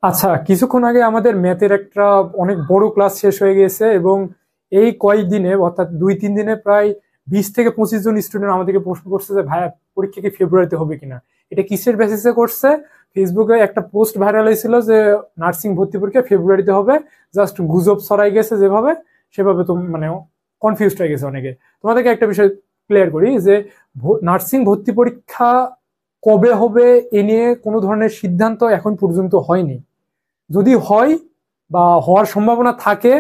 আচ্ছা, কিছুক্ষণ আগে আমাদের ম্যাথের একটা অনেক বড় ক্লাস শেষ হয়ে গেছে এবং এই কয়েকদিনে অর্থাৎ 2-3 দিনে প্রায় 20 থেকে 25 জন স্টুডেন্ট আমাদেরকে প্রশ্ন করছে যে ভাইয়া পরীক্ষা কি ফেব্রুয়ারিতে হবে কিনা। এটা কিসের বেসিসে করছে? ফেসবুকে একটা পোস্ট ভাইরাল হয়েছিল যে নার্সিং ভর্তি পরীক্ষা ফেব্রুয়ারিতে হবে। জাস্ট গুজব ছড়াই গেছে যেভাবে, সেভাবে তো মানে কনফিউজড হয়ে গেছে অনেকে। তোমাদেরকে একটা বিষয় ক্লিয়ার করি যে নার্সিং ভর্তি পরীক্ষা কবে হবে এ নিয়ে কোনো ধরনের সিদ্ধান্ত এখন পর্যন্ত হয়নি। যদি হয় বা হওয়ার সম্ভাবনা থাকে,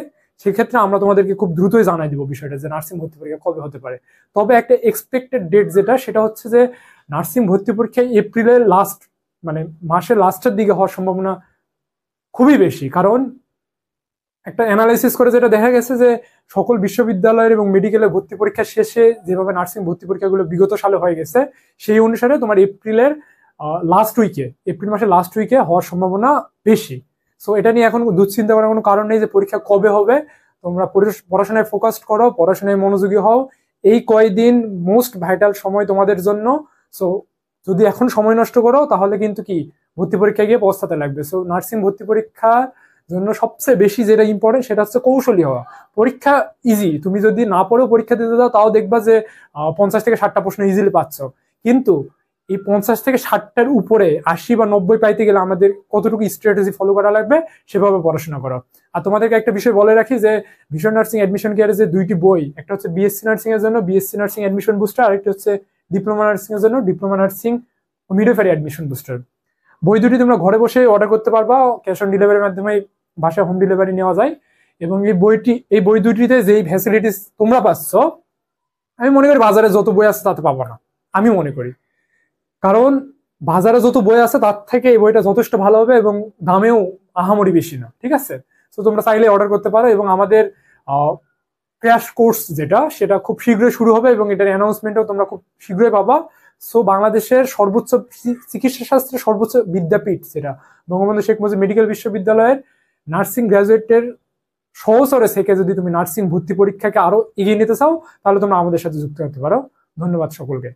সেক্ষেত্রে আমরা তোমাদেরকে খুব দ্রুতই জানাই দিব বিষয়টা যে নার্সিং ভর্তি পরীক্ষা কবে হতে পারে। তবে একটা এক্সপেক্টেড ডেট যেটা, সেটা হচ্ছে যে নার্সিং ভর্তি পরীক্ষা এপ্রিলের লাস্ট, মানে মাসের লাস্টের দিকে হওয়ার সম্ভাবনা খুবই বেশি। কারণ একটা অ্যানালাইসিস করে যেটা দেখা গেছে যে সকল বিশ্ববিদ্যালয়ের এবং মেডিকেলের ভর্তি পরীক্ষা শেষে যেভাবে নার্সিং ভর্তি পরীক্ষাগুলো বিগত সালে হয়ে গেছে, সেই অনুসারে তোমার এপ্রিলের লাস্ট উইকে, এপ্রিল মাসের লাস্ট উইকে হওয়ার সম্ভাবনা বেশি। সো এটা নিয়ে এখন দুশ্চিন্তা করার কোনো কারণ নেই যে পরীক্ষা কবে হবে। তোমরা পড়াশোনায় ফোকাস করো, পড়াশোনায় মনোযোগী হও। এই কয়দিন মোস্ট ভাইটাল সময় তোমাদের জন্য। সো যদি এখন সময় নষ্ট করো তাহলে কিন্তু কি ভর্তি পরীক্ষা গিয়ে পৌঁছাতে লাগবে। সো নার্সিং ভর্তি পরীক্ষা জন্য সবচেয়ে বেশি যেটা ইম্পর্টেন্ট সেটা হচ্ছে কৌশলী হওয়া। পরীক্ষা ইজি, তুমি যদি না পড়েও পরীক্ষা দিতে দাও তাও দেখবা যে 50 থেকে 60টা প্রশ্ন ইজিলি পাচ্ছ। কিন্তু এই 50 থেকে 60টার উপরে 80 বা 90 পাইতে গেলে আমাদের কতটুকু স্ট্র্যাটেজি ফলো করা লাগবে সেভাবে পড়াশোনা করো। আর তোমাদেরকে একটা বিষয় বলে রাখি যে ভিশন নার্সিং অ্যাডমিশন কেয়ারের যে দুইটি বই, একটা হচ্ছে বিএসসি নার্সিং এর জন্য বিএসসি নার্সিং অ্যাডমিশন বুস্টার, আরেকটা হচ্ছে ডিপ্লোমা নার্সিং এর জন্য diploma nursing midwifery admission booster. বই দুটি তোমরা ঘরে বসে অর্ডার করতে পারবা, ক্যাশ অন ডেলিভারির মাধ্যমে বাসায় হোম ডেলিভারি নেওয়া যায়। এবং এই বই দুটিতে যেই ফ্যাসিলিটিস তোমরা পাচ্ছ, আমি মনে করি বাজারে যত বই আছে তাতে পাবো না। আমি মনে করি, কারণ বাজারে যত বই আছে তার থেকে এই বইটা যথেষ্ট ভালো হবে এবং দামেও আহামরি বেশি না। ঠিক আছে, তো তোমরা চাইলে অর্ডার করতে পারো। এবং আমাদের ক্র্যাশ কোর্স যেটা, সেটা খুব শীঘ্রই শুরু হবে এবং এটার অ্যানাউন্সমেন্টও তোমরা খুব শীঘ্রই পাবা। সো বাংলাদেশের সর্বোচ্চ চিকিৎসা শাস্ত্রের সর্বোচ্চ বিদ্যাপীঠ যেটা বঙ্গবন্ধু শেখ মুজিব মেডিকেল বিশ্ববিদ্যালয়ের নার্সিং গ্রাজুয়েটের সহচরে থেকে যদি তুমি নার্সিং ভর্তি পরীক্ষাকে আরো এগিয়ে নিতে চাও, তাহলে তোমরা আমাদের সাথে যুক্ত হতে পারো। ধন্যবাদ সকলকে।